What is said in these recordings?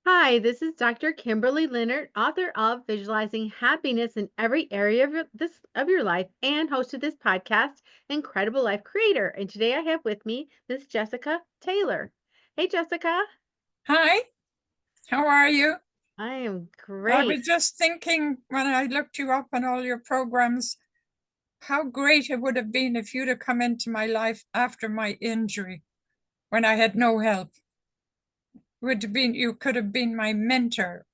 Hi, this is Dr. Kimberly Leonard, author of Visualizing Happiness in Every Area of your life and host of this podcast, Incredible Life Creator. And today I have with me Miss Jessica Taylor. Hey, Jessica. Hi, how are you? I am I great. was just thinking when I looked you up on all your programs, how great it would have been if you'd have come into my life after my injury when I had no help. Would have been you could have been my mentor.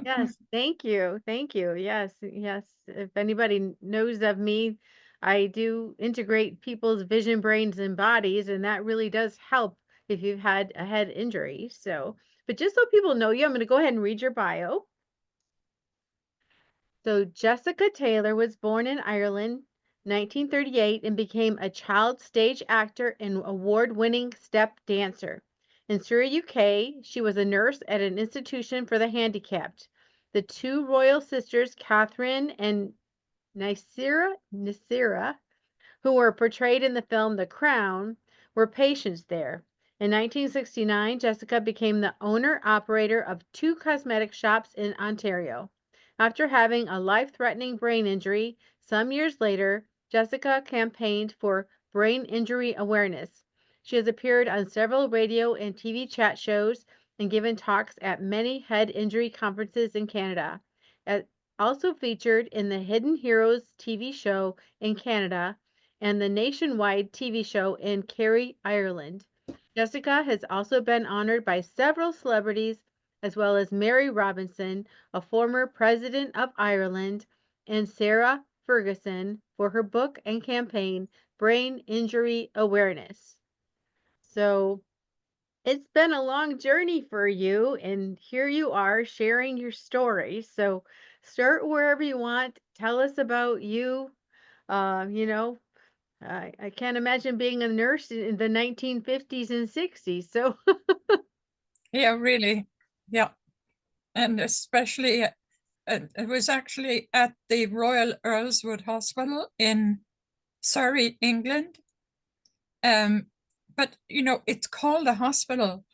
Yes, thank you. Thank you. Yes, yes. If anybody knows of me, I do integrate people's vision, brains, and bodies, and that really does help if you've had a head injury. So, but just so people know you, I'm going to go ahead and read your bio. So Jessica Taylor was born in Ireland, 1938, and became a child stage actor and award-winning step dancer. In Surrey, UK, she was a nurse at an institution for the handicapped. The two royal sisters, Katherine and Nerissa, who were portrayed in the film The Crown, were patients there. In 1969, Jessica became the owner-operator of two cosmetic shops in Ontario. After having a life-threatening brain injury, some years later, Jessica campaigned for brain injury awareness. She has appeared on several radio and TV chat shows and given talks at many head injury conferences in Canada. Also featured in the Hidden Heroes TV show in Canada and the nationwide TV show in Kerry, Ireland. Jessica has also been honored by several celebrities, as well as Mary Robinson, a former president of Ireland, and Sarah Ferguson for her book and campaign, Brain Injury Awareness. So it's been a long journey for you, and here you are sharing your story. So start wherever you want. Tell us about you. Uh, you know, I can't imagine being a nurse in the 1950s and 60s. So, Yeah, really. Yeah. And especially it was actually at the Royal Earlswood Hospital in Surrey, England. Um, but it's called a hospital,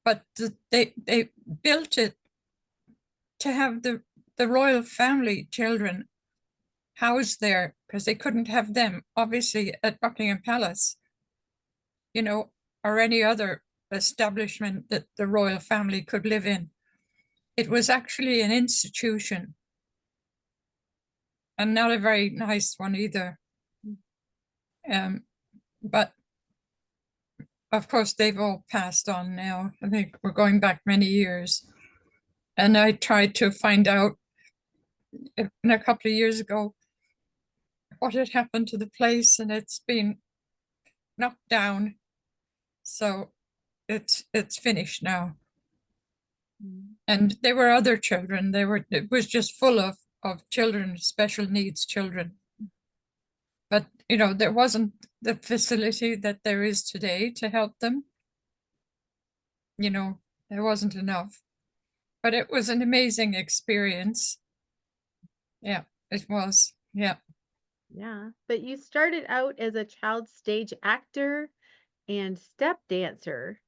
but they built it to have the royal family children housed there because they couldn't have them obviously at Buckingham Palace, you know, or any other establishment that the royal family could live in. It was actually an institution and not a very nice one either. Um, but of course, they've all passed on now. I think we're going back many years. And I tried to find out a couple of years ago what had happened to the place, and it's been knocked down. So it's finished now. And there were other children. It was just full of children, special needs children. But there wasn't the facility that there is today to help them. You know, there wasn't enough. But it was an amazing experience. Yeah, it was. Yeah. yeah. But you started out as a child stage actor and step dancer.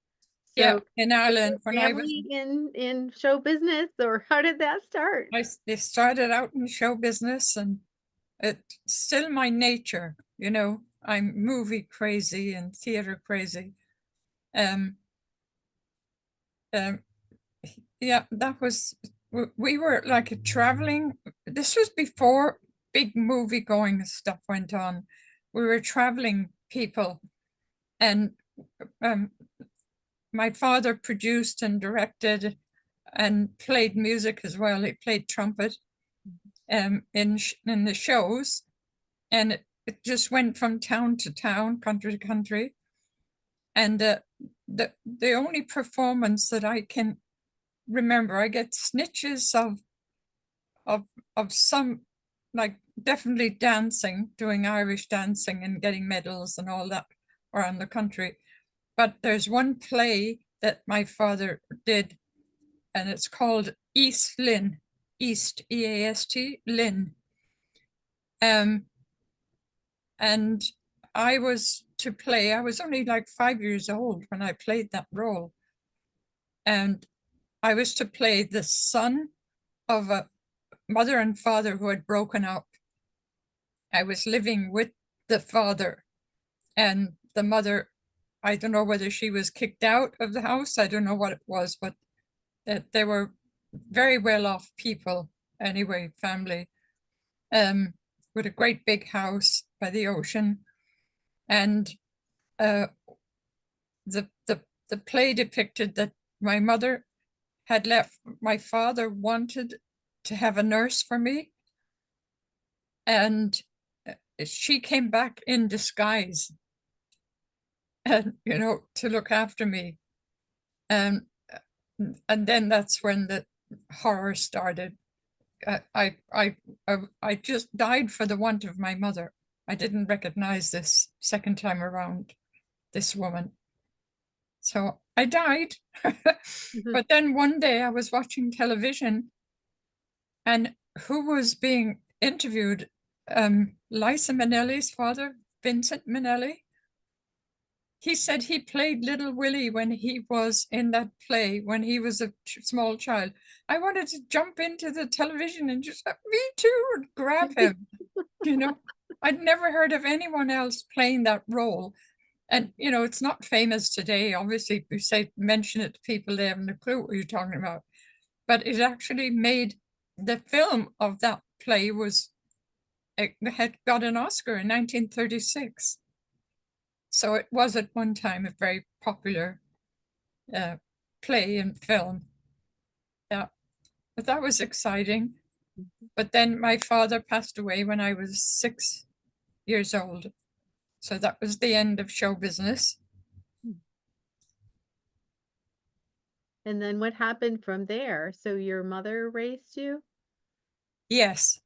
Yeah. So, In was your Ireland, when I was family in show business, or how did that start? they started out in show business, and it's still my nature. I'm movie crazy and theater crazy. Um, um, yeah, we were like a traveling. This was before big movie going stuff went on. We were traveling people, and um, my father produced and directed and played music as well. He played trumpet in the shows, and it just went from town to town, country to country. And the only performance that I can remember, I get snitches of of some, like definitely dancing, doing Irish dancing and getting medals and all that around the country. But there's one play that my father did, and it's called East Lynn, East EAST Lynn. Um, and I was to play. I was only like 5 years old when I played that role, and I was to play the son of a mother and father who had broken up. I was living with the father, and the mother, I don't know whether she was kicked out of the house. I don't know what it was, but they were very well off people anyway, family, with a great big house by the ocean. And the play depicted that my mother had left. My father wanted to have a nurse for me, and she came back in disguise, and to look after me. And then that's when the horror started. I just died for the want of my mother. I didn't recognize this second time around, this woman. So I died. But then one day I was watching television, and who was being interviewed? Liza Minnelli's father, Vincent Minnelli. He said he played Little Willie when he was in that play, when he was a small child. I wanted to jump into the television and just, me too, and grab him. I'd never heard of anyone else playing that role. And, it's not famous today. Obviously, if you mention it to people, they haven't a clue what you're talking about. But it actually made the film of that play had got an Oscar in 1936. So it was at one time a very popular play and film. Yeah, but that was exciting. But then my father passed away when I was 6 years old. So that was the end of show business. And then what happened from there? So your mother raised you? Yes,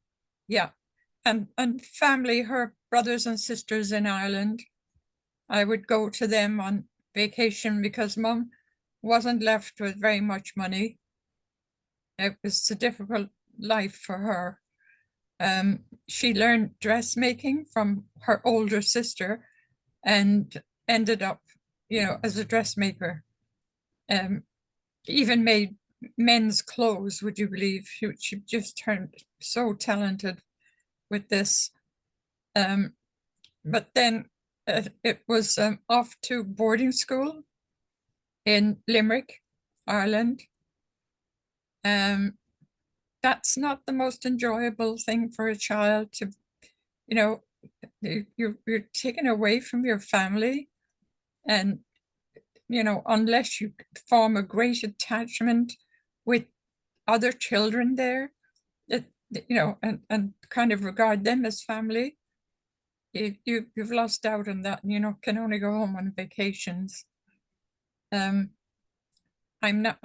yeah. And family, her brothers and sisters in Ireland. I would go to them on vacation because Mum wasn't left with very much money. It was a difficult life for her. She learned dressmaking from her older sister and ended up, as a dressmaker. Even made men's clothes, would you believe? She just turned so talented with this. But then it was off to boarding school in Limerick, Ireland. That's not the most enjoyable thing for a child to, you're taken away from your family, and unless you form a great attachment with other children there, and kind of regard them as family, you've lost out on that, and can only go home on vacations. I know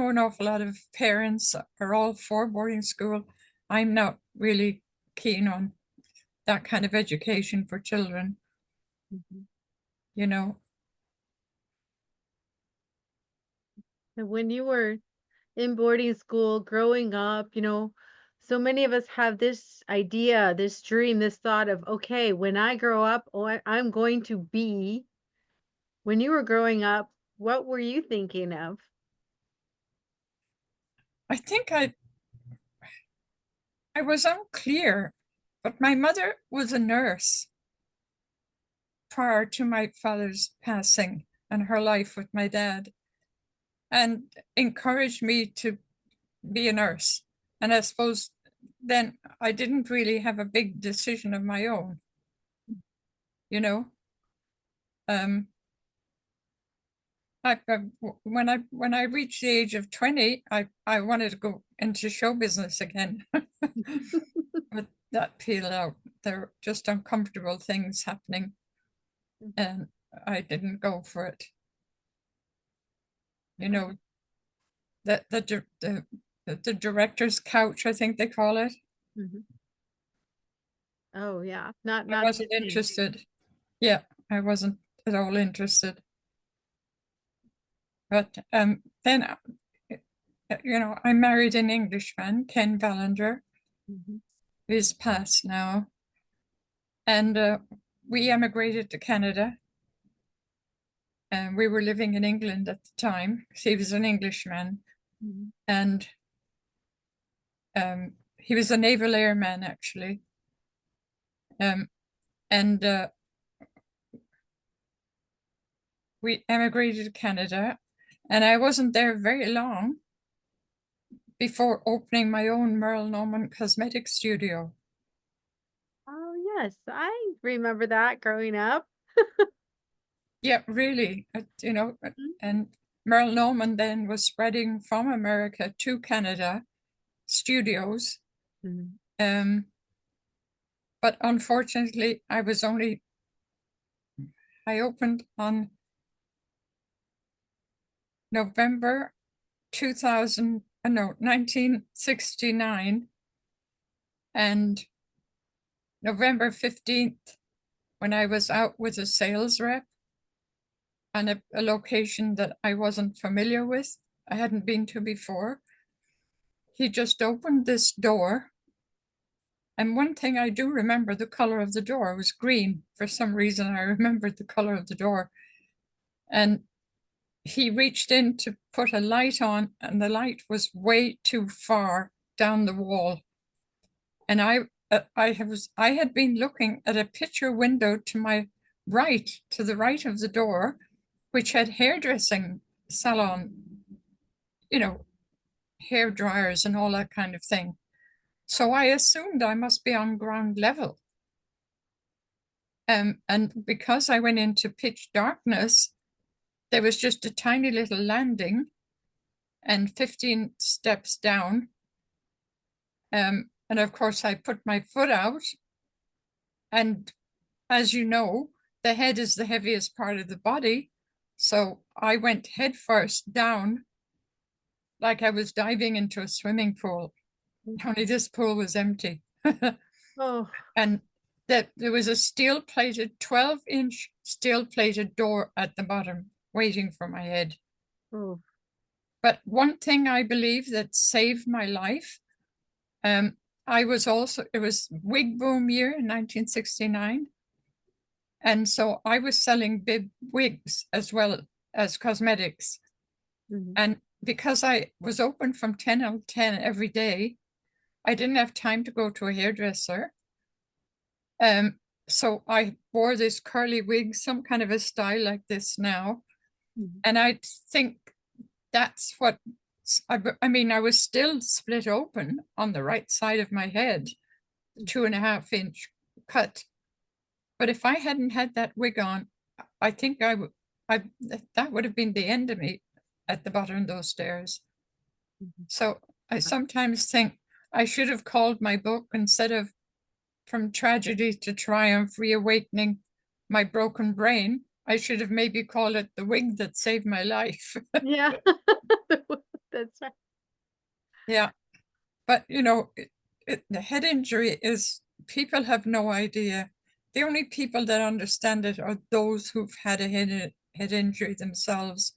an awful lot of parents are all for boarding school. I'm not really keen on that kind of education for children. And when you were in boarding school growing up, so many of us have this idea, this dream, this thought of, okay, when I grow up, I'm going to be. When you were growing up, what were you thinking of? I think I was unclear, but my mother was a nurse prior to my father's passing and her life with my dad, and encouraged me to be a nurse. And I suppose then I didn't really have a big decision of my own, um, when I reached the age of 20, I wanted to go into show business again. But that peeled out. There were just uncomfortable things happening, and I didn't go for it. The director's couch, I think they call it. Oh yeah, not I wasn't interested. Yeah, I wasn't at all interested. But then, I married an Englishman, Ken Ballinger, who's passed now, and we emigrated to Canada. and we were living in England at the time. He was an Englishman, and he was a naval airman, actually. And we emigrated to Canada, and I wasn't there very long before opening my own Merle Norman cosmetic studio. Oh, yes. I remember that growing up. Yeah, really, and Merle Norman then was spreading from America to Canada studios. But unfortunately, I opened on November 1969, and November 15th, when I was out with a sales rep on a location that I wasn't familiar with, I hadn't been to before. He just opened this door. And one thing I do remember, the color of the door was green. For some reason, I remembered the color of the door. And he reached in to put a light on, and the light was way too far down the wall. And I had been looking at a picture window to my right, to the right of the door, which had hairdressing salon, hair dryers and all that kind of thing. So I assumed I must be on ground level. And because I went into pitch darkness, there was just a tiny little landing and 15 steps down. And of course, I put my foot out. And as you know, the head is the heaviest part of the body. So I went head first down, like I was diving into a swimming pool. Only this pool was empty. Oh, And that there was a steel-plated, 12-inch steel-plated door at the bottom waiting for my head. oh. But one thing I believe that saved my life, it was wig boom year in 1969. And so I was selling bib wigs as well as cosmetics. And because I was open from 10 till 10 every day, I didn't have time to go to a hairdresser. So I wore this curly wig, some kind of a style like this now. And I think that's what, I mean, I was still split open on the right side of my head, 2.5-inch cut. But if I hadn't had that wig on, I think that would have been the end of me at the bottom of those stairs. So I sometimes think I should have called my book, instead of From Tragedy to Triumph, Reawakening My Broken Brain, I should have maybe called it The Wig That Saved My Life. Yeah. That's right. Yeah. But, the head injury is, people have no idea. The only people that understand it are those who've had a head injury themselves.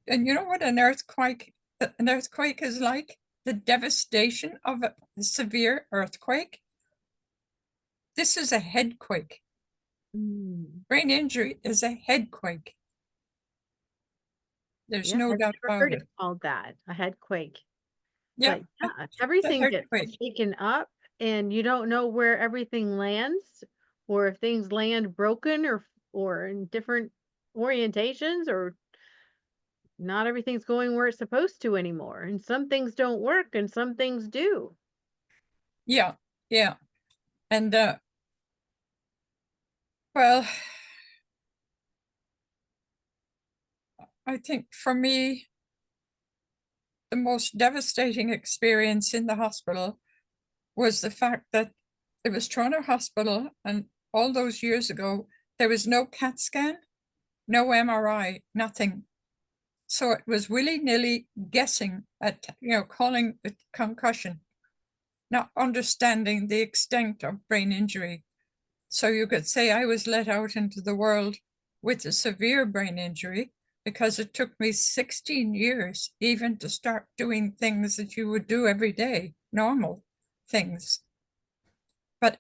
And you know what an earthquake is like? The devastation of a severe earthquake. This is a headquake. Brain injury is a headquake. There's Yeah, no I've doubt never about heard it. it called that, a headquake. Yeah, But yeah, it's a everything gets headquake. shaken up, and you don't know where everything lands, or if things land broken or in different orientations, or not everything's going where it's supposed to anymore. And some things don't work and some things do. Yeah, yeah. And well, I think for me, the most devastating experience in the hospital was the fact that it was Toronto Hospital, and all those years ago, there was no CAT scan, no MRI, nothing. So it was willy-nilly guessing at, calling it concussion, not understanding the extent of brain injury. So you could say I was let out into the world with a severe brain injury, because it took me 16 years even to start doing things that you would do every day, normal things. But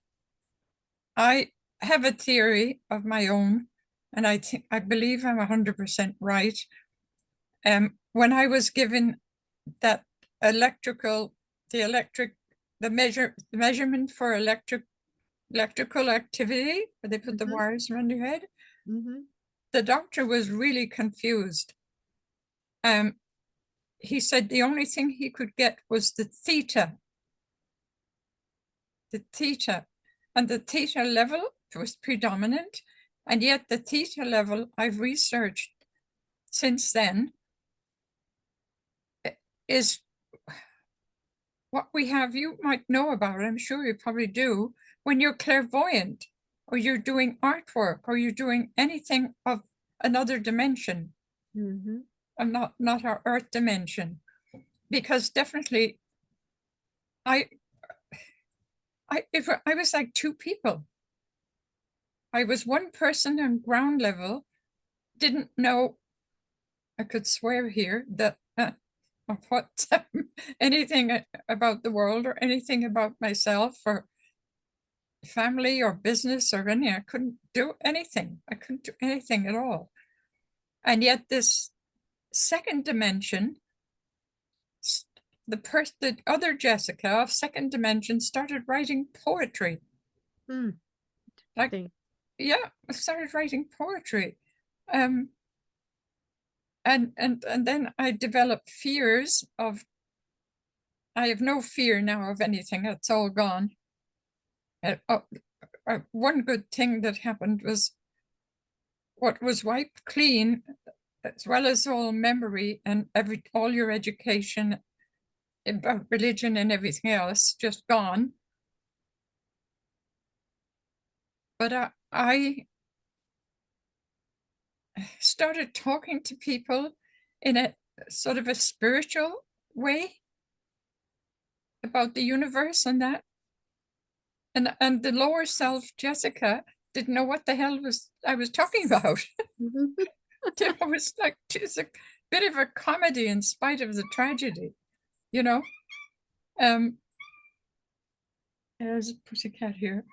I have a theory of my own, and I believe I'm 100% right. When I was given that measurement for electrical activity, where they put the wires around your head, the doctor was really confused. He said the only thing he could get was the theta, and the theta level was predominant, and yet the theta level I've researched since then is what we have. You might know about it, I'm sure you probably do, when you're clairvoyant, or you're doing artwork, or you're doing anything of another dimension, and not our earth dimension. Because definitely I was like two people. I was one person on ground level, didn't know, I could swear here, that what anything about the world or anything about myself or family or business or anything. I couldn't do anything. I couldn't do anything at all. And yet this second dimension, the other Jessica of second dimension started writing poetry. Like, yeah, I started writing poetry. And then I developed fears of, I have no fear now of anything. It's all gone. One good thing that happened was what was wiped clean, as well as all memory and all your education about religion and everything else, just gone. But I started talking to people in a sort of a spiritual way about the universe and that. And the lower self, Jessica, didn't know what the hell I was talking about. It was like, it's a bit of a comedy in spite of the tragedy, you know. There's a pussycat here.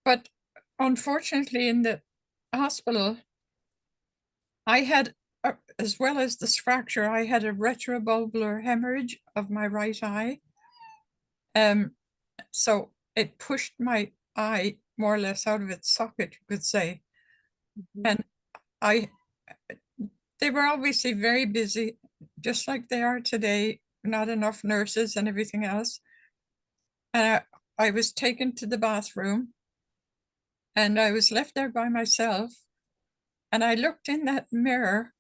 But unfortunately, in the hospital, I had, as well as this fracture, I had a retrobulbar hemorrhage of my right eye. So it pushed my eye more or less out of its socket, you could say. And they were obviously very busy, just like they are today, not enough nurses and everything else. And I was taken to the bathroom, and I was left there by myself. And I looked in that mirror,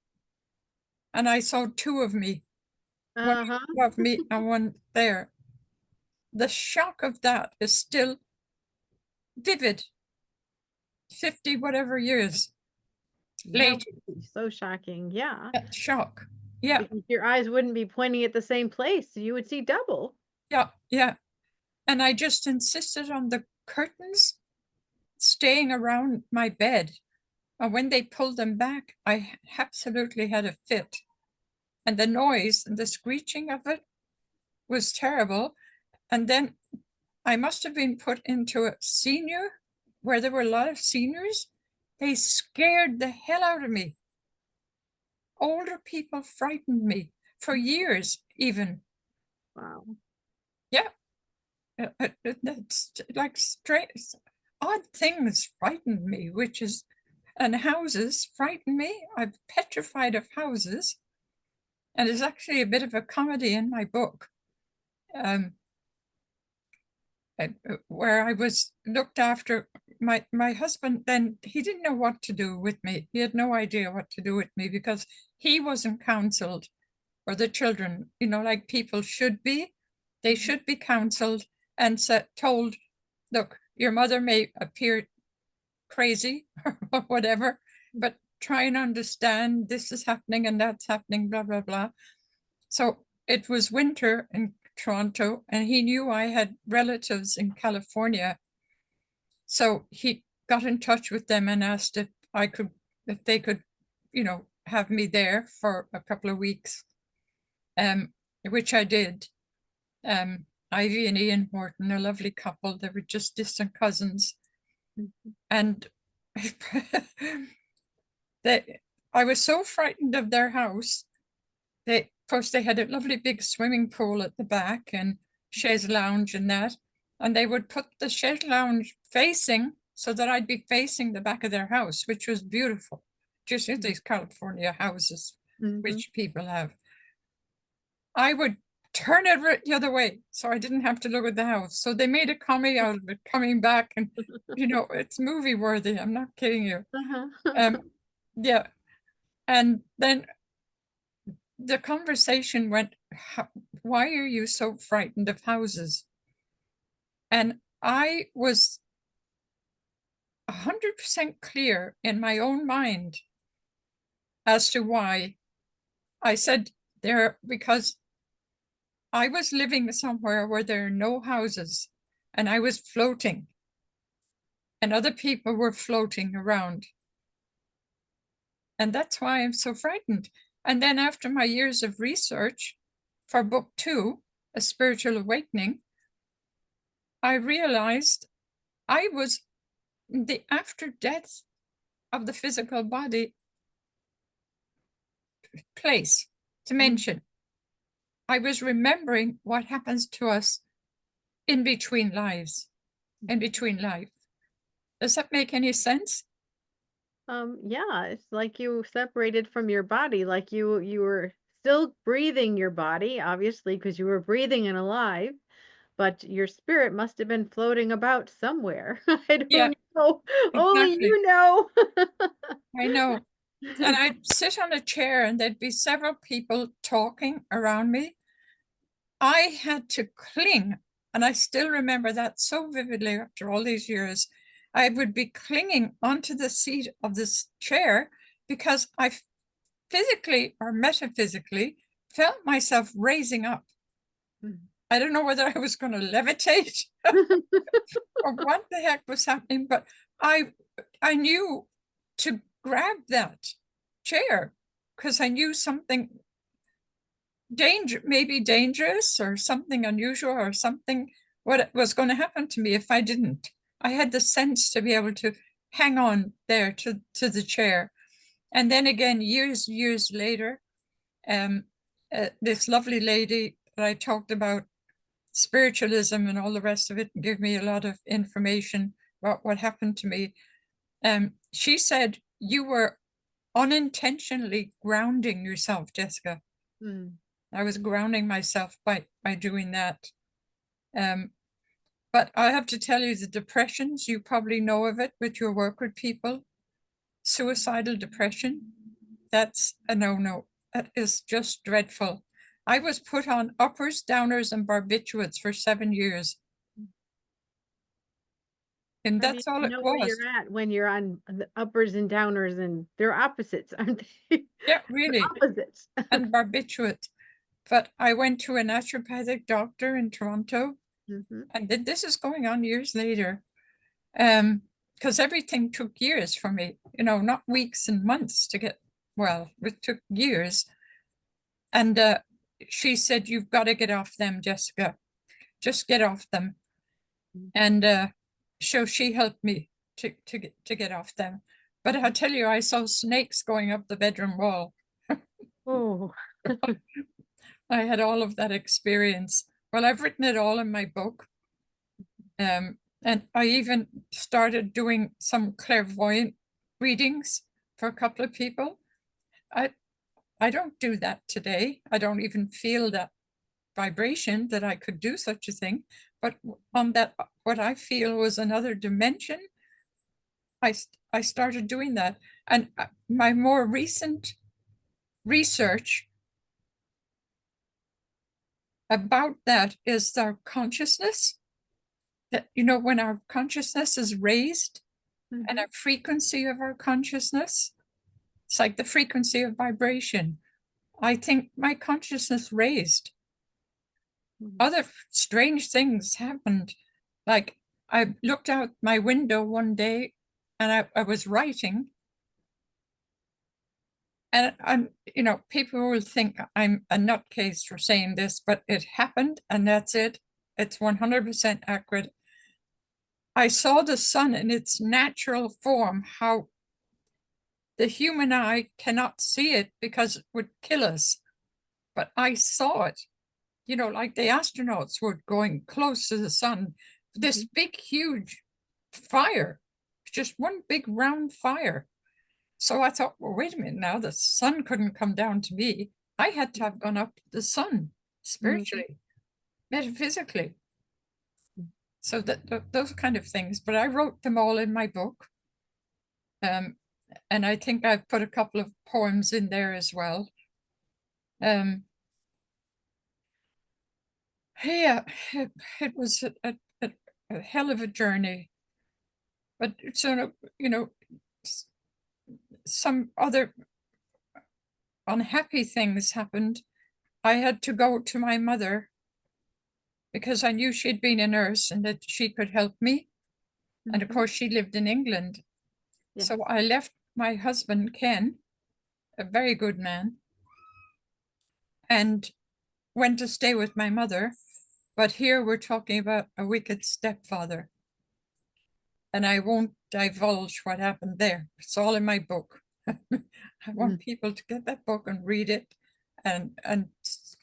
and I saw two of me, one of me and one there. The shock of that is still vivid, 50 whatever years later. So shocking. Yeah. That shock. Yeah. Because your eyes wouldn't be pointing at the same place. You would see double. Yeah. Yeah. And I just insisted on the curtains staying around my bed. And when they pulled them back, I absolutely had a fit. And the noise and the screeching of it was terrible. And then I must have been put into a senior where there were a lot of seniors. They scared the hell out of me. Older people frightened me for years, even. Wow. Yeah. It's like straight, odd things frightened me, and houses frighten me. I'm petrified of houses. And there's actually a bit of a comedy in my book, where I was looked after. My husband, then he didn't know what to do with me. He had no idea what to do with me because he wasn't counseled, or the children, like people should be. They should be counseled and told, look, your mother may appear crazy or whatever, but try and understand this is happening and that's happening, blah, blah, blah. So it was winter in Toronto, and he knew I had relatives in California. So he got in touch with them and asked if they could, have me there for a couple of weeks, which I did. Ivy and Ian Horton, a lovely couple. They were just distant cousins. And I was so frightened of their house. Of course, they had a lovely big swimming pool at the back and chaise lounge and that. And they would put the chaise lounge facing so that I'd be facing the back of their house, which was beautiful. Just these California houses, which people have. I would turn it the other way so I didn't have to look at the house. So they made a comedy out of it, coming back, and it's movie worthy. I'm not kidding you. Yeah. And then the conversation went, why are you so frightened of houses? And I was 100% clear in my own mind as to why. I said because I was living somewhere where there are no houses, and I was floating, and other people were floating around. And that's why I'm so frightened. And then after my years of research for book 2, A Spiritual Awakening, I realized I was the after death of the physical body place, dimension. I was remembering what happens to us in between lives, in between life. Does that make any sense? Yeah, it's like you separated from your body, like you were still breathing your body, obviously, because you were breathing and alive, but your spirit must have been floating about somewhere. I Yeah, don't know. Only exactly. you know. I know. And I'd sit on a chair and there'd be several people talking around me. I had to cling, and I still remember that so vividly after all these years. I would be clinging onto the seat of this chair because I physically or metaphysically felt myself raising up. I don't know whether I was going to levitate or what the heck was happening, but I knew to grab that chair because I knew something maybe dangerous or something unusual or something what was going to happen to me if I didn't. I had the sense to be able to hang on there to the chair. And then again, years later, this lovely lady that I talked about spiritualism and all the rest of it, and give me a lot of information about what happened to me. She said, you were unintentionally grounding yourself, Jessica. I was grounding myself by doing that. But I have to tell you, the depressions, you probably know of it with your work with people. Suicidal depression, that's a no-no. That is just dreadful. I was put on uppers, downers, and barbiturates for 7 years. And that's all it know where was. you're at when you're on the uppers and downers, and they're opposites, aren't they? Yeah, really. Opposites. And barbiturate. But I went to a naturopathic doctor in Toronto, and this is going on years later, because everything took years for me, not weeks and months to get well. It took years. And she said, you've got to get off them, Jessica. Just get off them. And so she helped me to get off them. But I'll tell you, I saw snakes going up the bedroom wall. Oh. I had all of that experience. Well, I've written it all in my book. And I even started doing some clairvoyant readings for a couple of people. I don't do that today. I don't even feel that vibration that I could do such a thing. But on that, what I feel was another dimension, I started doing that. And my more recent research about that is our consciousness. That, when our consciousness is raised and our frequency of our consciousness, it's like the frequency of vibration. I think my consciousness raised. Other strange things happened. Like I looked out my window one day and I was writing. And people will think I'm a nutcase for saying this, but it happened and that's it. It's 100% accurate. I saw the sun in its natural form, how the human eye cannot see it because it would kill us. But I saw it, like the astronauts were going close to the sun, this big, huge fire, just one big round fire. So I thought, well, wait a minute now, the sun couldn't come down to me. I had to have gone up to the sun spiritually, metaphysically. So those kind of things. But I wrote them all in my book. And I think I've put a couple of poems in there as well. Yeah, it was a hell of a journey. But so, some other unhappy things happened. I had to go to my mother because I knew she'd been a nurse and that she could help me. And of course, she lived in England. Yes. So I left my husband, Ken, a very good man, and went to stay with my mother. But here we're talking about a wicked stepfather. And I won't divulge what happened there. It's all in my book. I want people to get that book and read it and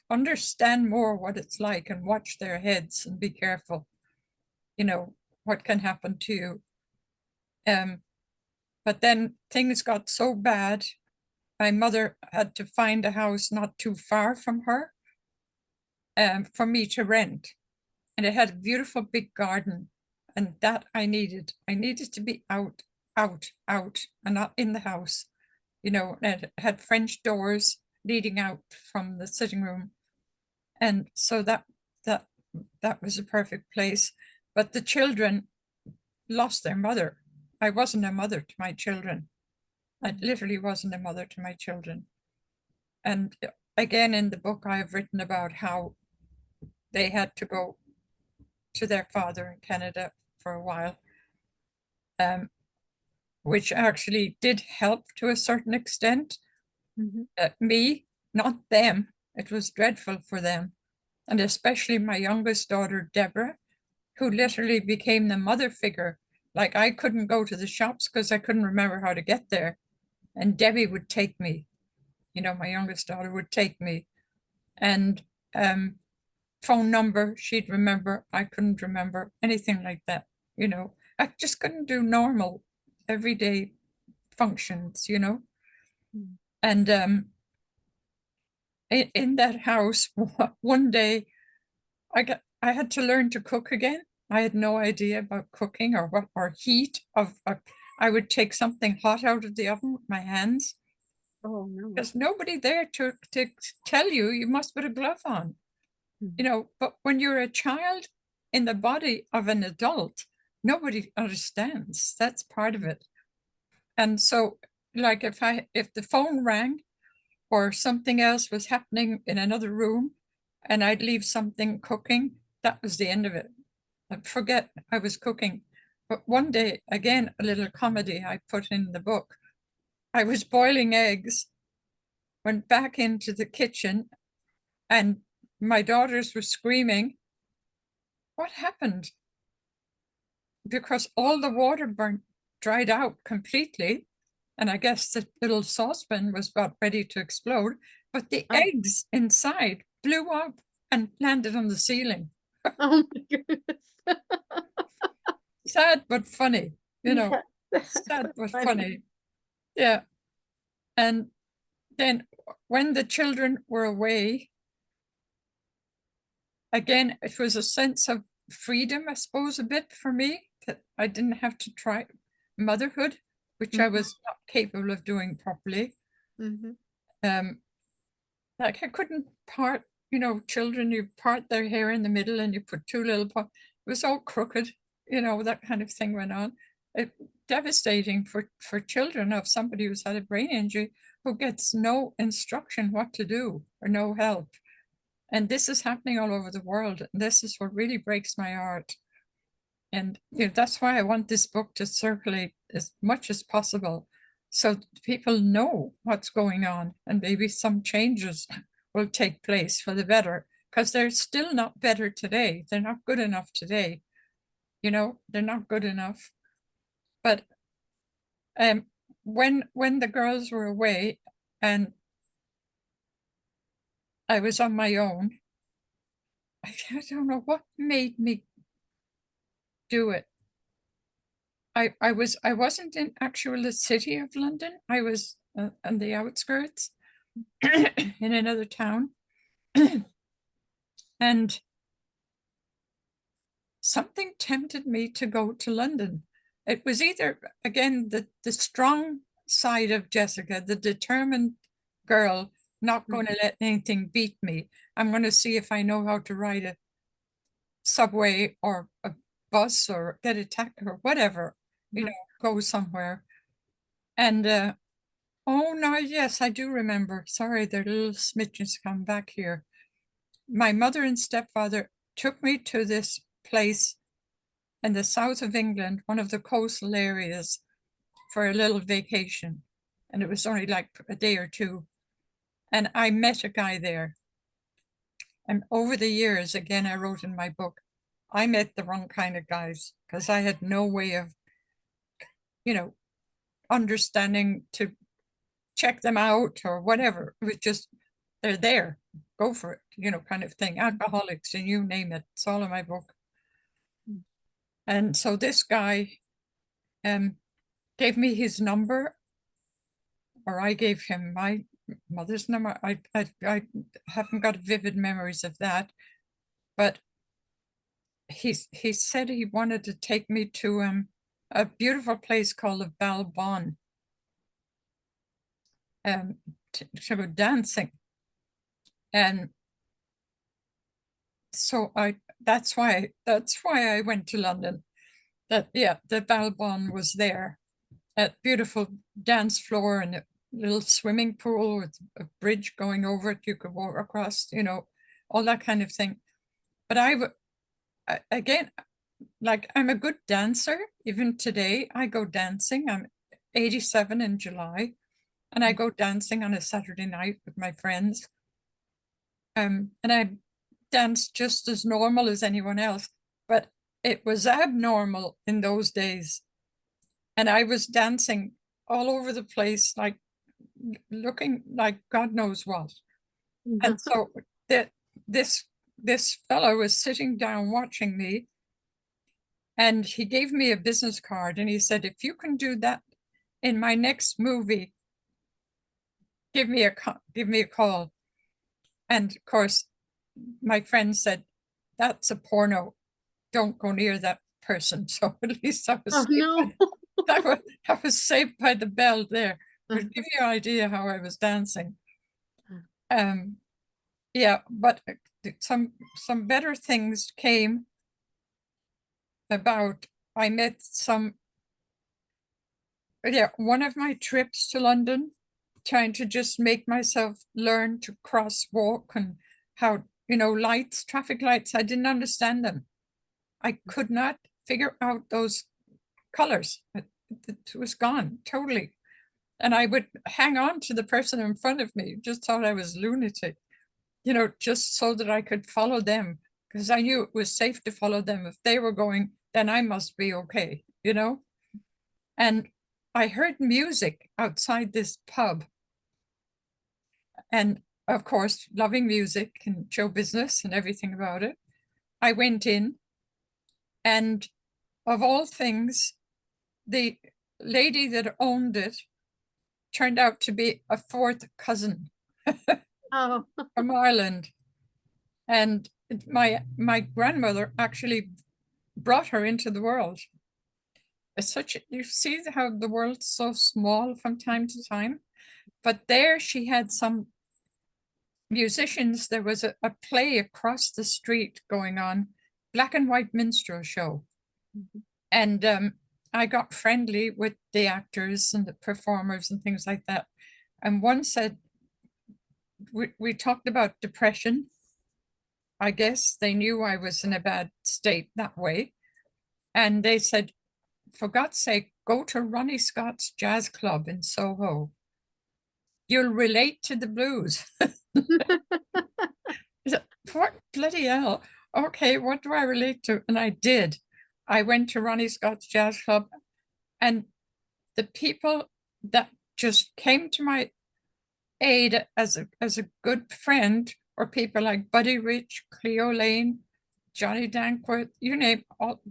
understand more what it's like and watch their heads and be careful, what can happen to you. But then things got so bad, my mother had to find a house not too far from her for me to rent. And it had a beautiful big garden. And that I needed. I needed to be out, and not in the house. It had French doors leading out from the sitting room. And so that was a perfect place. But the children lost their mother. I wasn't a mother to my children. I literally wasn't a mother to my children. And again, in the book, I have written about how they had to go to their father in Canada for a while, which actually did help to a certain extent. Me, not them. It was dreadful for them. And especially my youngest daughter, Deborah, who literally became the mother figure. Like I couldn't go to the shops because I couldn't remember how to get there. And Debbie would take me. My youngest daughter would take me. And phone number, she'd remember. I couldn't remember anything like that. I just couldn't do normal everyday functions, And in that house, one day I had to learn to cook again. I had no idea about cooking or heat I would take something hot out of the oven with my hands. Oh no. There's nobody there to tell you must put a glove on. But when you're a child in the body of an adult, nobody understands. That's part of it. And so, like if the phone rang or something else was happening in another room and I'd leave something cooking, that was the end of it. I'd forget I was cooking. But one day, again, a little comedy I put in the book. I was boiling eggs, went back into the kitchen, and my daughters were screaming. What happened? Because all the water dried out completely. And I guess the little saucepan was about ready to explode, but the eggs inside blew up and landed on the ceiling. Oh my goodness. Sad but funny, Yeah, sad but funny. Yeah. And then when the children were away, again, it was a sense of freedom, I suppose, a bit for me, that I didn't have to try motherhood, which I was not capable of doing properly. Like I couldn't part, children, you part their hair in the middle and you put two little it was all crooked, that kind of thing went on. Devastating for children of somebody who's had a brain injury who gets no instruction what to do or no help. And this is happening all over the world. And this is what really breaks my heart. And that's why I want this book to circulate as much as possible so people know what's going on and maybe some changes will take place for the better, because they're still not better today. They're not good enough today. you know, they're not good enough. But when the girls were away and I was on my own, I don't know what made me do it. I wasn't in actual the city of London. I was on the outskirts in another town. And something tempted me to go to London. It was either, again, the strong side of Jessica, the determined girl, not going to let anything beat me. I'm going to see if I know how to ride a subway or a bus or get a taxi or whatever, you know, go somewhere. And oh no, yes, I do remember. Sorry, the little smidgens come back here. My mother and stepfather took me to this place in the south of England, one of the coastal areas, for a little vacation. And it was only like a day or two. And I met a guy there. And over the years, again, I wrote in my book, I met the wrong kind of guys because I had no way of, you know, understanding to check them out or whatever. It was just, they're there, go for it, you know, kind of thing. Alcoholics and you name it. It's all in my book. And so this guy gave me his number, or I gave him my mother's number. I haven't got vivid memories of that, but he said he wanted to take me to a beautiful place called the Balbon to go dancing. And so that's why I went to London. That, yeah, the Balbon was there, that beautiful dance floor and a little swimming pool with a bridge going over it. You could walk across, you know, all that kind of thing. But again, like, I'm a good dancer. Even today, I go dancing. I'm 87 in July, and I go dancing on a Saturday night with my friends. And I dance just as normal as anyone else, but it was abnormal in those days. And I was dancing all over the place, like looking like God knows what. And so this fellow was sitting down watching me, and he gave me a business card and he said, if you can do that in my next movie, give me a call. And of course, my friend said, that's a porno. Don't go near that person. So at least I was, I was saved by the bell there. To give you an idea how I was dancing. Yeah, but some better things came about. I met one of my trips to London, trying to just make myself learn to crosswalk and how, you know, lights, traffic lights, I didn't understand them. I could not figure out those colors. It was gone totally. And I would hang on to the person in front of me, just thought I was lunatic, you know, just so that I could follow them, because I knew it was safe to follow them. If they were going, then I must be okay, you know? And I heard music outside this pub. And of course, loving music and show business and everything about it, I went in, and of all things, the lady that owned it turned out to be a fourth cousin from Ireland. And my grandmother actually brought her into the world. It's such, you see how the world's so small from time to time. But there she had some musicians. There was a play across the street going on, black and white minstrel show. And I got friendly with the actors and the performers and things like that. And one said, we talked about depression. I guess they knew I was in a bad state that way. And they said, for God's sake, go to Ronnie Scott's jazz club in Soho. You'll relate to the blues. What bloody hell? Okay, what do I relate to? And I did. I went to Ronnie Scott's Jazz Club, and the people that just came to my aid as a good friend were people like Buddy Rich, Cleo Lane, Johnny Danforth, you name all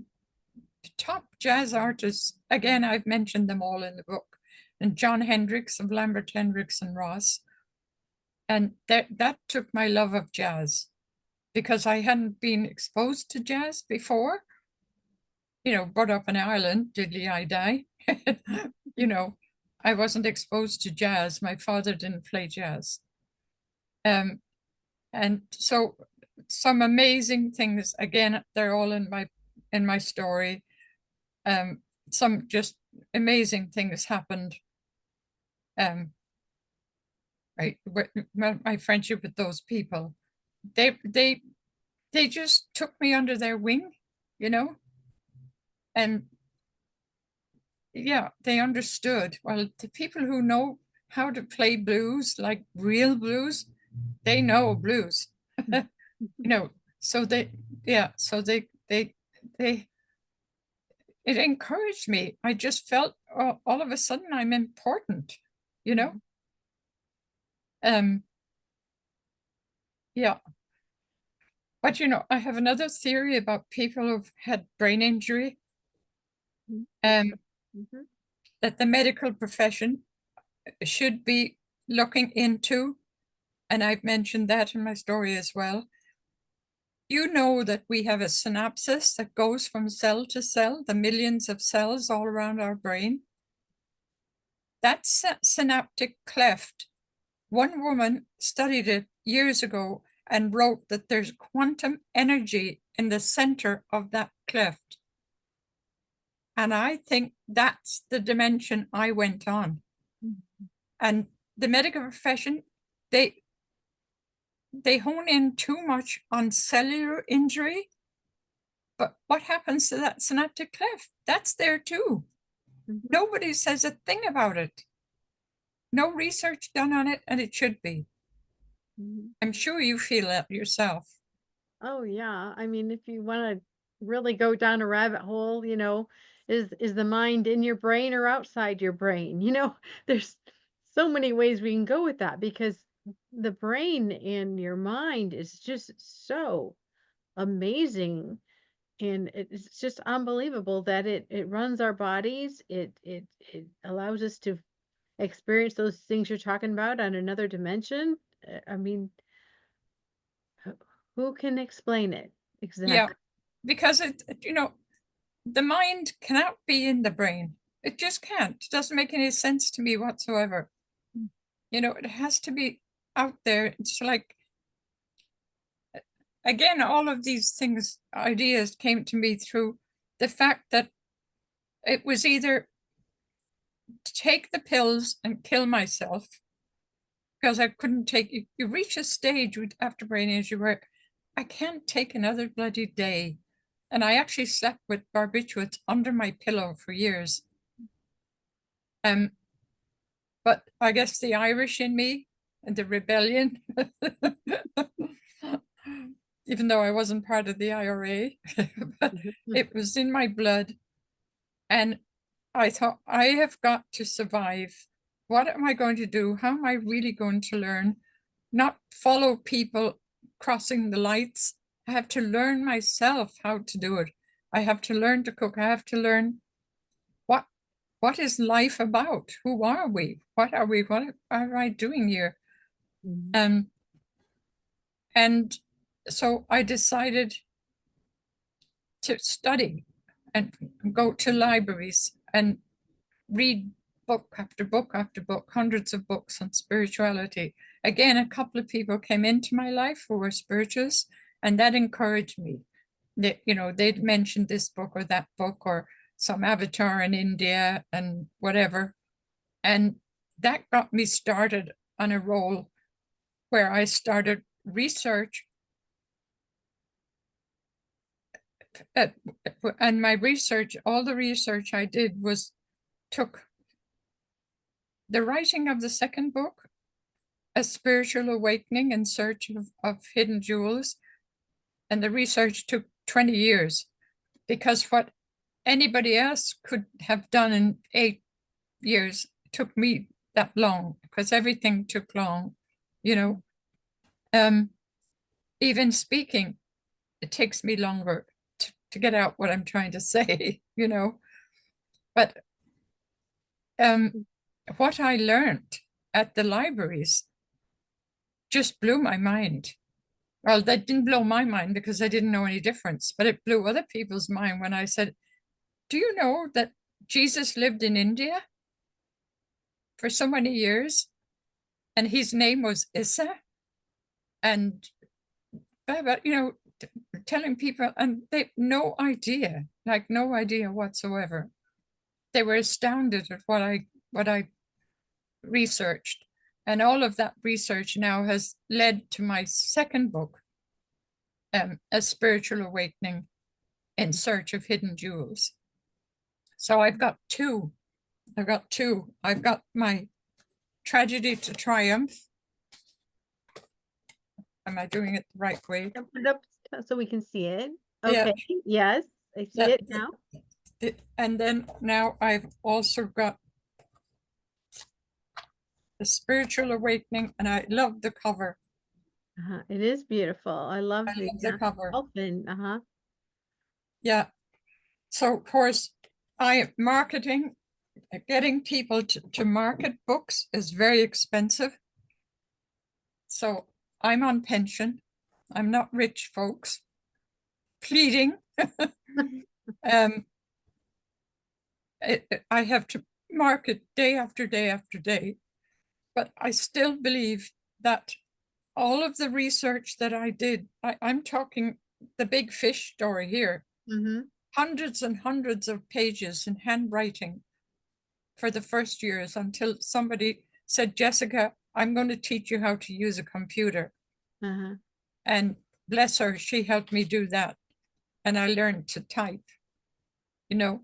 top jazz artists. Again, I've mentioned them all in the book. And John Hendricks of Lambert Hendricks and Ross. And that took my love of jazz, because I hadn't been exposed to jazz before. Brought up in Ireland, diddly I die. I wasn't exposed to jazz. My father didn't play jazz. And so some amazing things, again, they're all in my story. Some just amazing things happened. Right, my friendship with those people, they just took me under their wing, and yeah, they understood. Well, the people who know how to play blues, like real blues, they know blues. So they it encouraged me. I just felt all of a sudden I'm important, yeah. But I have another theory about people who've had brain injury, that the medical profession should be looking into, and I've mentioned that in my story as well. You know that we have a synapsis that goes from cell to cell, the millions of cells all around our brain. That synaptic cleft, one woman studied it years ago and wrote that there's quantum energy in the center of that cleft. And I think that's the dimension I went on. And the medical profession, they hone in too much on cellular injury. But what happens to that synaptic cleft? That's there too. Nobody says a thing about it. No research done on it, and it should be. I'm sure you feel that yourself. Oh yeah. I mean, if you want to really go down a rabbit hole, is the mind in your brain or outside your brain? There's so many ways we can go with that, because the brain and your mind is just so amazing, and it's just unbelievable that it runs our bodies. It allows us to experience those things you're talking about on another dimension. I mean, who can explain it exactly? Yeah, because the mind cannot be in the brain. It just can't. It doesn't make any sense to me whatsoever. It has to be out there. It's like, again, all of these things, ideas came to me through the fact that it was either take the pills and kill myself, because I couldn't take it. You reach a stage after brain injury where I can't take another bloody day. And I actually slept with barbiturates under my pillow for years. But I guess the Irish in me and the rebellion, even though I wasn't part of the IRA, but it was in my blood. And I thought, I have got to survive. What am I going to do? How am I really going to learn? Not follow people crossing the lights. I have to learn myself how to do it. I have to learn to cook. I have to learn what is life about? Who are we? What are we? What am I doing here? And so I decided to study and go to libraries and read book after book after book, hundreds of books on spirituality. Again, a couple of people came into my life who were spiritualists, and that encouraged me. They'd mentioned this book or that book or some avatar in India and whatever. And that got me started on a role where I started research. And my research, all the research I did took the writing of the second book, A Spiritual Awakening in Search of Hidden Jewels. And the research took 20 years, because what anybody else could have done in 8 years. It took me that long because everything took long, you know. Even speaking, it takes me longer to get out what I'm trying to say, you know. But what I learned at the libraries just blew my mind. Well, that didn't blow my mind because I didn't know any difference, but it blew other people's mind when I said, do you know that Jesus lived in India for so many years and his name was Issa? And, but, you know, telling people, and they no idea, like no idea whatsoever. They were astounded at what I researched. And all of that research now has led to my second book, A Spiritual Awakening in Search of Hidden Jewels. So I've got two. I've got my Tragedy to Triumph. Am I doing it the right way? Put it up so we can see it. Yeah. Okay. Yes, I see it now. And then now I've also got The Spiritual Awakening, and I love the cover. It is beautiful. I love the cover. Dolphin. Yeah. So of course, marketing, getting people to market books is very expensive. So I'm on pension. I'm not rich, folks. Pleading. I have to market day after day after day, but I still believe that all of the research that I did, I'm talking the big fish story here, hundreds and hundreds of pages in handwriting for the first years until somebody said, Jessica, I'm going to teach you how to use a computer. And bless her, she helped me do that. And I learned to type, you know.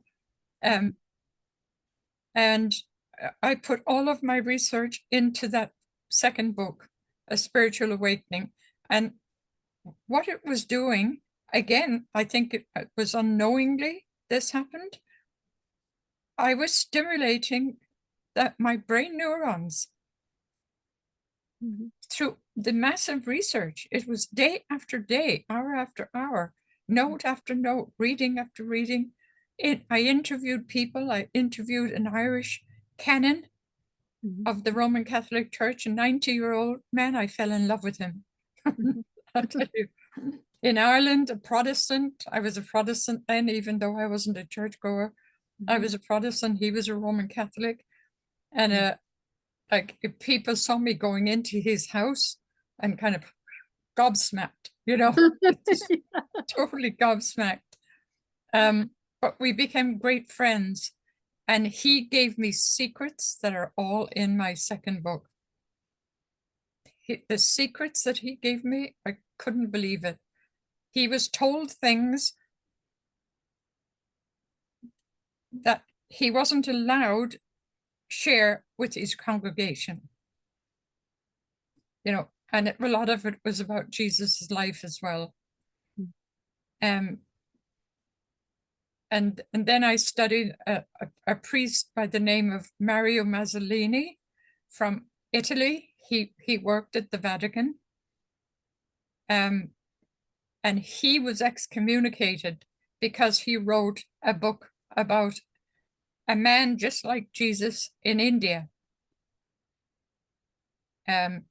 And I put all of my research into that second book, A Spiritual Awakening. And what it was doing, again, I think it was unknowingly this happened. I was stimulating my brain neurons through the massive research. It was day after day, hour after hour, note after note, reading after reading. I interviewed people. I interviewed an Irish canon of the Roman Catholic Church, a 90-year-old man. I fell in love with him. I'll tell you. In Ireland, a Protestant. I was a Protestant then, even though I wasn't a churchgoer. I was a Protestant. He was a Roman Catholic. And like if people saw me going into his house and kind of gobsmacked, you know, totally gobsmacked. But we became great friends. And he gave me secrets that are all in my second book. The secrets that he gave me, I couldn't believe it. He was told things that he wasn't allowed share with his congregation. You know, and a lot of it was about Jesus's life as well. And then I studied a priest by the name of Mario Mazzolini from Italy. He worked at the Vatican. And he was excommunicated because he wrote a book about a man just like Jesus in India. And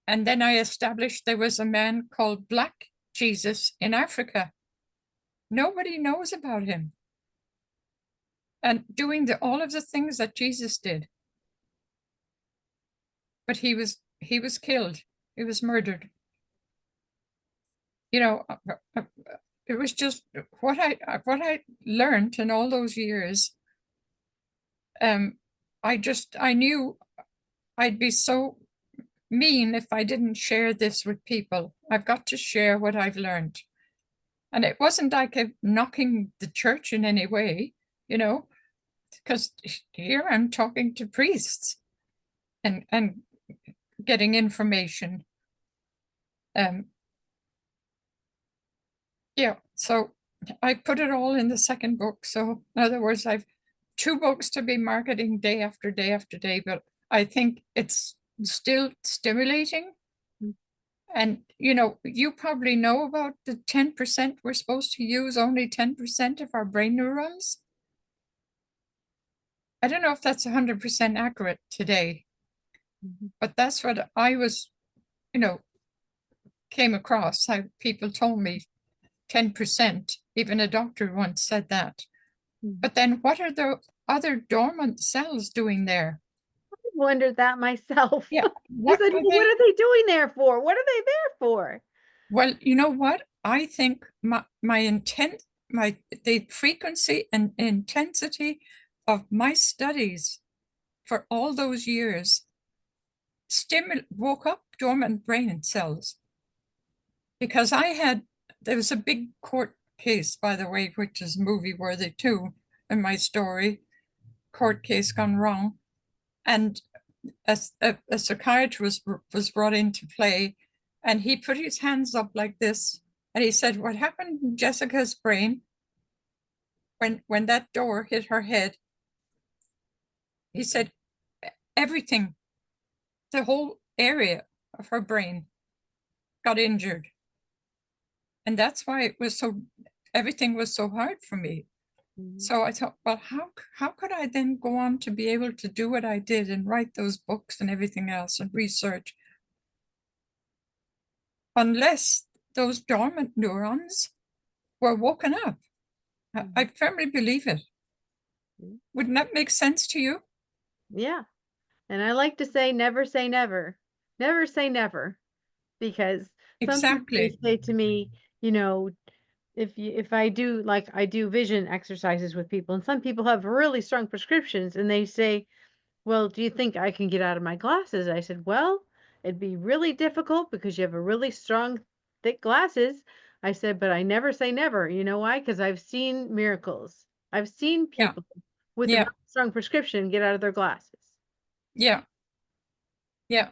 then I established there was a man called Black Jesus in Africa. Nobody knows about him. And doing all of the things that Jesus did. But he was killed. He was murdered. You know, it was just what I learned in all those years. I knew I'd be so mean if I didn't share this with people. I've got to share what I've learned. And it wasn't like knocking the church in any way, you know, because here I'm talking to priests and getting information. Yeah, so I put it all in the second book. So in other words, I've 2 books to be marketing day after day after day, but I think it's still stimulating. Mm. And you probably know about the 10% we're supposed to use only 10% of our brain neurons. I don't know if that's 100% accurate today, Mhm. but that's what I was, came across. People told me 10%. Even a doctor once said that. Mhm. But then what are the other dormant cells doing there? I wondered that myself. Yeah, I what said, are well, what they? are they doing there for? What are they there for? Well, you know what? I think my intent, the frequency and intensity of my studies for all those years woke up dormant brain cells. Because there was a big court case, by the way, which is movie worthy too, in my story, Court Case Gone Wrong. And a psychiatrist was brought into play, and he put his hands up like this, and he said, "What happened in Jessica's brain when that door hit her head?" He said, "Everything, the whole area of her brain got injured, and that's why everything was so hard for me." Mhm. So I thought, well, how could I then go on to be able to do what I did and write those books and everything else and research unless those dormant neurons were woken up? I Mhm. firmly believe it. Mhm. Wouldn't that make sense to you? Yeah. And I like to say, never say never. Never say never. Because sometimes they Exactly. say to me, you know, if I do like I do vision exercises with people, and some people have really strong prescriptions, and they say, "Well, do you think I can get out of my glasses?" I said, "Well, it'd be really difficult because you have a really strong, thick glasses." I said, "But I never say never. You know why? Because I've seen miracles. I've seen Yeah. people with a Yeah. really strong prescription get out of their glasses." Yeah. Yeah.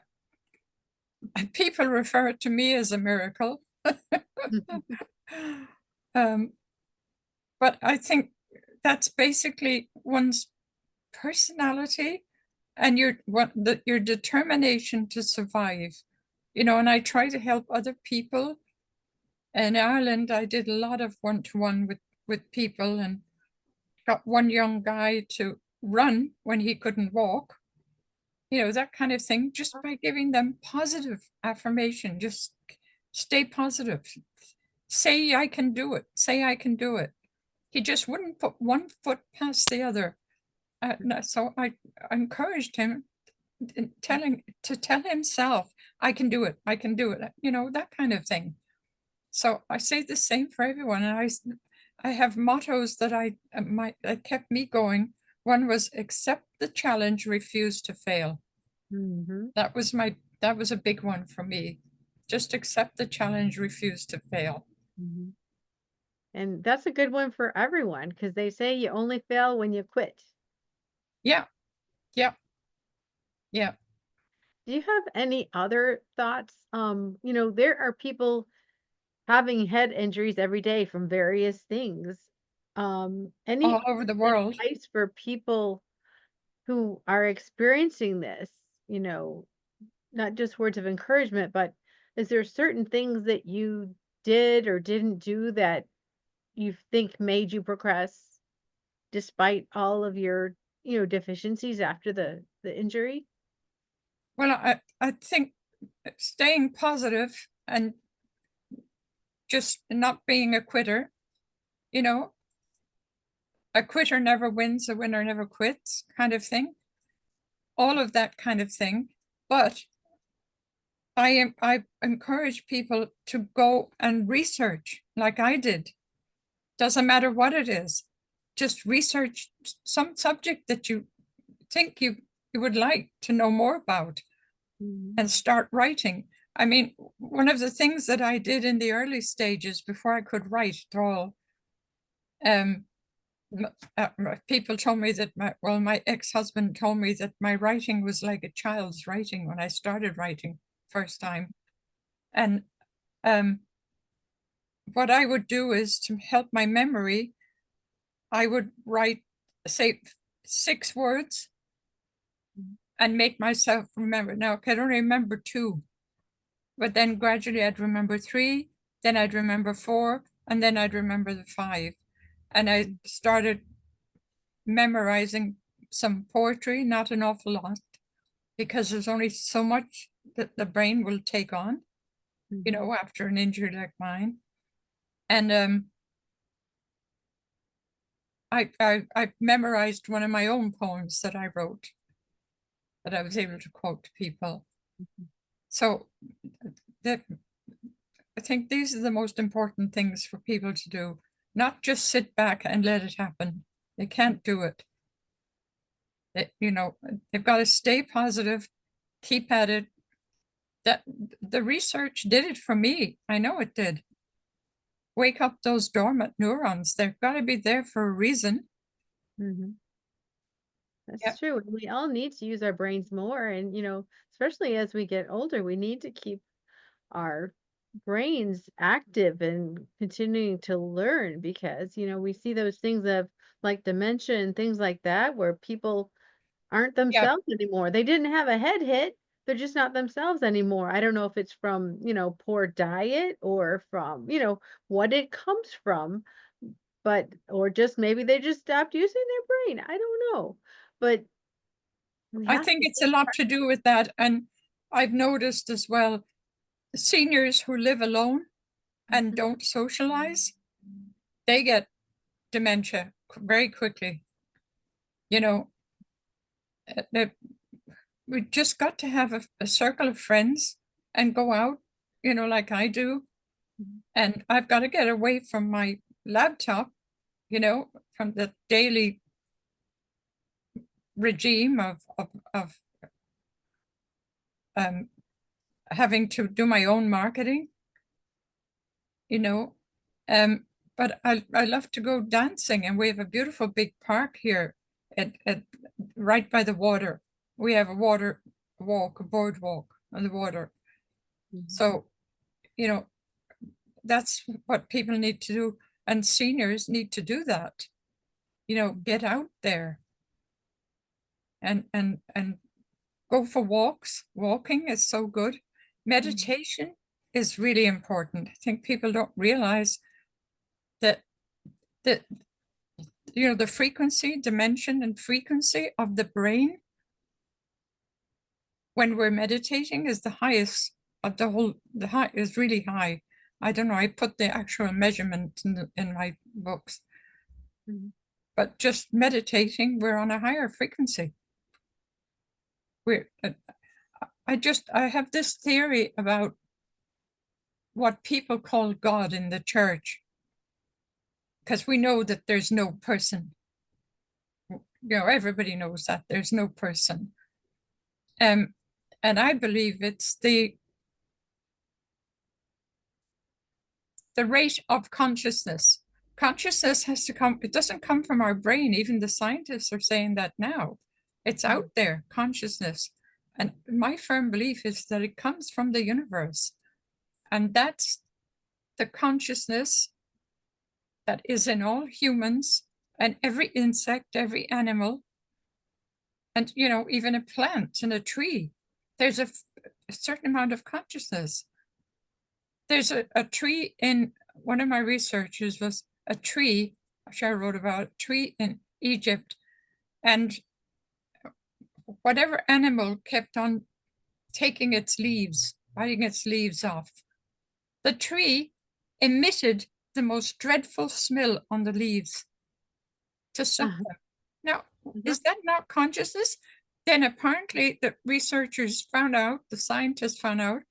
People refer to me as a miracle. um, but I think that's basically one's personality and your determination to survive. And I try to help other people. In Ireland, I did a lot of one-to-one with people and got one young guy to run when he couldn't walk, that kind of thing, just by giving them positive affirmation. Just stay positive. Say, I can do it. Say, I can do it. He just wouldn't put one foot past the other. So I encouraged him to tell himself, I can do it. I can do it. That kind of thing. So I say the same for everyone. And I have mottos that kept me going. One was accept the challenge, refuse to fail. Mhm. That was a big one for me. Just accept the challenge, refuse to fail. Mhm. And that's a good one for everyone because they say you only fail when you quit. Yeah, yeah, yeah. Do you have any other thoughts? There are people having head injuries every day from various things. Any All over the world. advice for people who are experiencing this? You know, not just words of encouragement, but is there certain things that you did or didn't do that you think made you progress despite all of your, deficiencies after the injury? Well, I think staying positive and just not being a quitter, you know, a quitter never wins, a winner never quits, kind of thing. All of that kind of thing. But I encourage people to go and research like I did. Doesn't matter what it is. Just research some subject that you think you would like to know more about Mhm. and start writing. I mean, one of the things that I did in the early stages before I could write at all, um, people told me that my ex-husband told me that my writing was like a child's writing when I started writing first time. And um, what I would do is, to help my memory, I would write, say, 6 words and make myself remember. Now, I could only remember 2, but then gradually I'd remember 3, then I'd remember 4, and then I'd remember the 5. And I started memorizing some poetry, not an awful lot, because there's only so much that the brain will take on, you know, after an injury like mine. And I memorized one of my own poems that I wrote that I was able to quote to people. So that, I think these are the most important things for people to do, not just sit back and let it happen. They can't do it. You know, they've got to stay positive, keep at it. That the research did it for me. I know it did. Wake up those dormant neurons. They've got to be there for a reason. That's Yep. true. We all need to use our brains more. And, you know, especially as we get older, we need to keep our brains active and continuing to learn because, you know, we see those things of like dementia and things like that where people aren't Yeah, themselves anymore. They didn't have a head hit. They're just not themselves anymore. I don't know if it's from, you know, poor diet or from, you know, what it comes from, but, or just maybe they just stopped using their brain. I don't know. But we I have think to it's a lot to do with that. And I've noticed as well, seniors who live alone and don't socialize, they get dementia very quickly. You know, we just got to have a circle of friends and go out, you know, like I do. And I've got to get away from my laptop, you know, from the daily regime of having to do my own marketing, you know. But I love to go dancing, and we have a beautiful big park here at right by the water. We have a water walk, a boardwalk on the water. So, you know, that's what people need to do, and seniors need to do that. You know, get out there and go for walks. Walking is so good. Meditation is really important. I think people don't realize that that you know the frequency, dimension, and frequency of the brain when we're meditating is the highest of the whole. The high is really high. I don't know. I put the actual measurement in my books, but just meditating, we're on a higher frequency. We're. I have this theory about what people call God in the church, because we know that there's no person. You know, everybody knows that there's no person. And I believe it's the rate of consciousness. Consciousness has to come, it doesn't come from our brain. Even the scientists are saying that now. It's out there, consciousness. And my firm belief is that it comes from the universe. And that's the consciousness that is in all humans and every insect, every animal, and, you know, even a plant and a tree. There's a certain amount of consciousness. There's a tree in, one of my researches was a tree, which I wrote about, a tree in Egypt, and whatever animal kept on taking its leaves, biting its leaves off, the tree emitted the most dreadful smell on the leaves to stop them. Now, is that not consciousness? Then apparently the researchers found out, the scientists found out,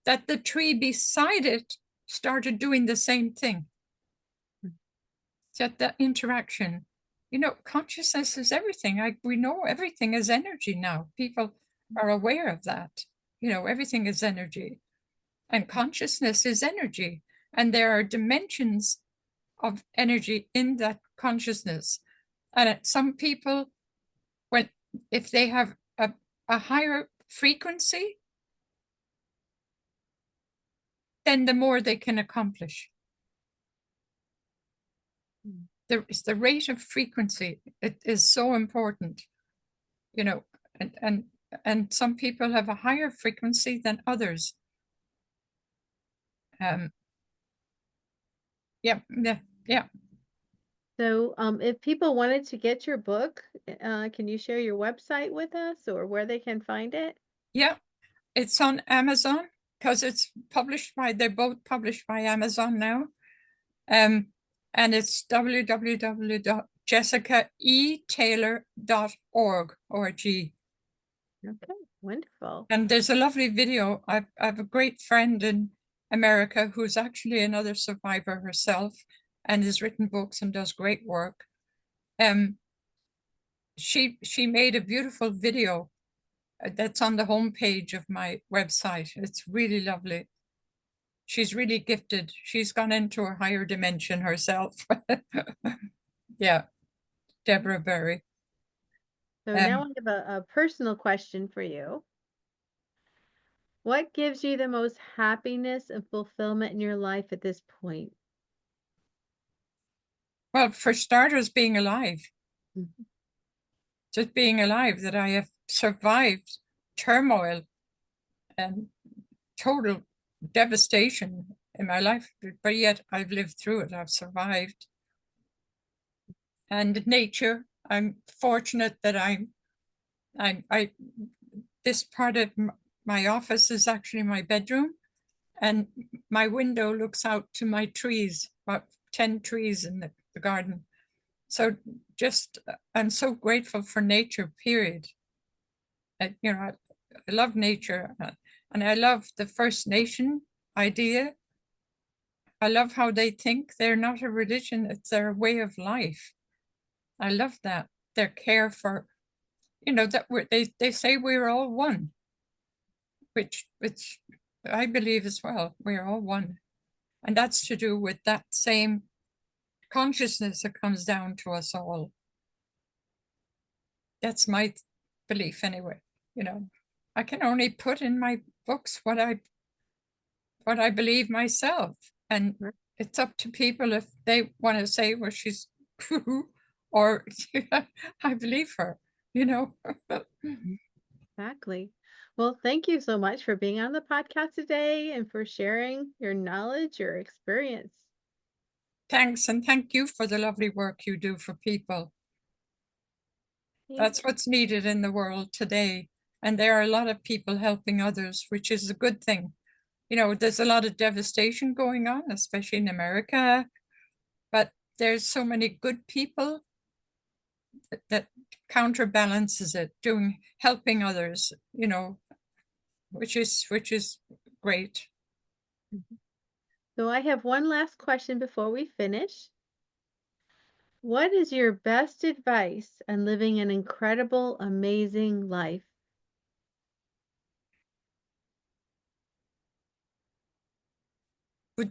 that the tree beside it started doing the same thing. That the interaction, you know, consciousness is everything. We know everything is energy now. People are aware of that. You know, everything is energy, and consciousness is energy. And there are dimensions of energy in that consciousness. And some people, if they have a higher frequency, then the more they can accomplish. It's the rate of frequency. It is so important, you know, and some people have a higher frequency than others. Yeah, yeah, yeah. So, if people wanted to get your book, can you share your website with us or where they can find it? Yeah, it's on Amazon because it's published by, they're both published by Amazon now. And it's www.jessicaetaylor.org. Okay, wonderful. And there's a lovely video. I have a great friend in America who's actually another survivor herself and has written books and does great work. She made a beautiful video that's on the homepage of my website. It's really lovely. She's really gifted. She's gone into a higher dimension herself. Yeah, Deborah Berry. So now I have a personal question for you. What gives you the most happiness and fulfillment in your life at this point? Well, for starters, being alive. Mhm. Just being alive, that I have survived turmoil and total devastation in my life, but yet I've lived through it. I've survived. And nature, I'm fortunate that this part of my office is actually my bedroom, and my window looks out to my trees, about 10 trees in the garden. So just, I'm so grateful for nature, period. I love nature, and I love the First Nation idea. I love how they think. They're not a religion, it's their way of life. I love that. Their care for, that they say we're all one, which I believe as well. We're all one. And that's to do with that same consciousness that comes down to us all. That's my belief anyway. I can only put in my books what I believe myself. And it's up to people if they want to say, well, she's cuckoo, or I believe her, Exactly. Well, thank you so much for being on the podcast today and for sharing your knowledge, your experience. Thanks, and thank you for the lovely work you do for people. That's what's needed in the world today. And there are a lot of people helping others, which is a good thing. There's a lot of devastation going on, especially in America, but there's so many good people that counterbalances it, helping others, which is great. So I have one last question before we finish. What is your best advice on living an incredible, amazing life? But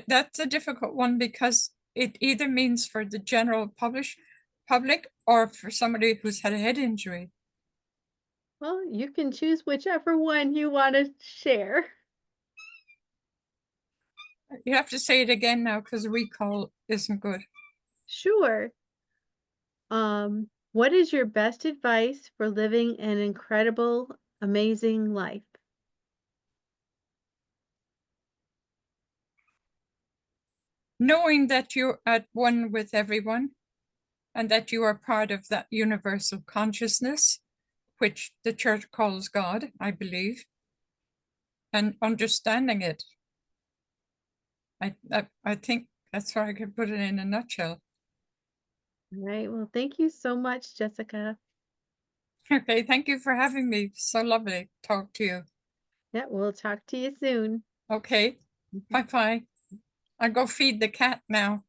that's a difficult one because it either means for the general public or for somebody who's had a head injury. Well, you can choose whichever one you want to share. You have to say it again now because the recall isn't good. Sure. What is your best advice for living an incredible, amazing life? Knowing that you're at one with everyone and that you are part of that universal consciousness, which the church calls God, I believe, and understanding it. I think that's how I could put it in a nutshell. All right. Well, thank you so much, Jessica. Okay, thank you for having me. So lovely to talk to you. Yeah, we'll talk to you soon. Okay, bye-bye. I'll go feed the cat now.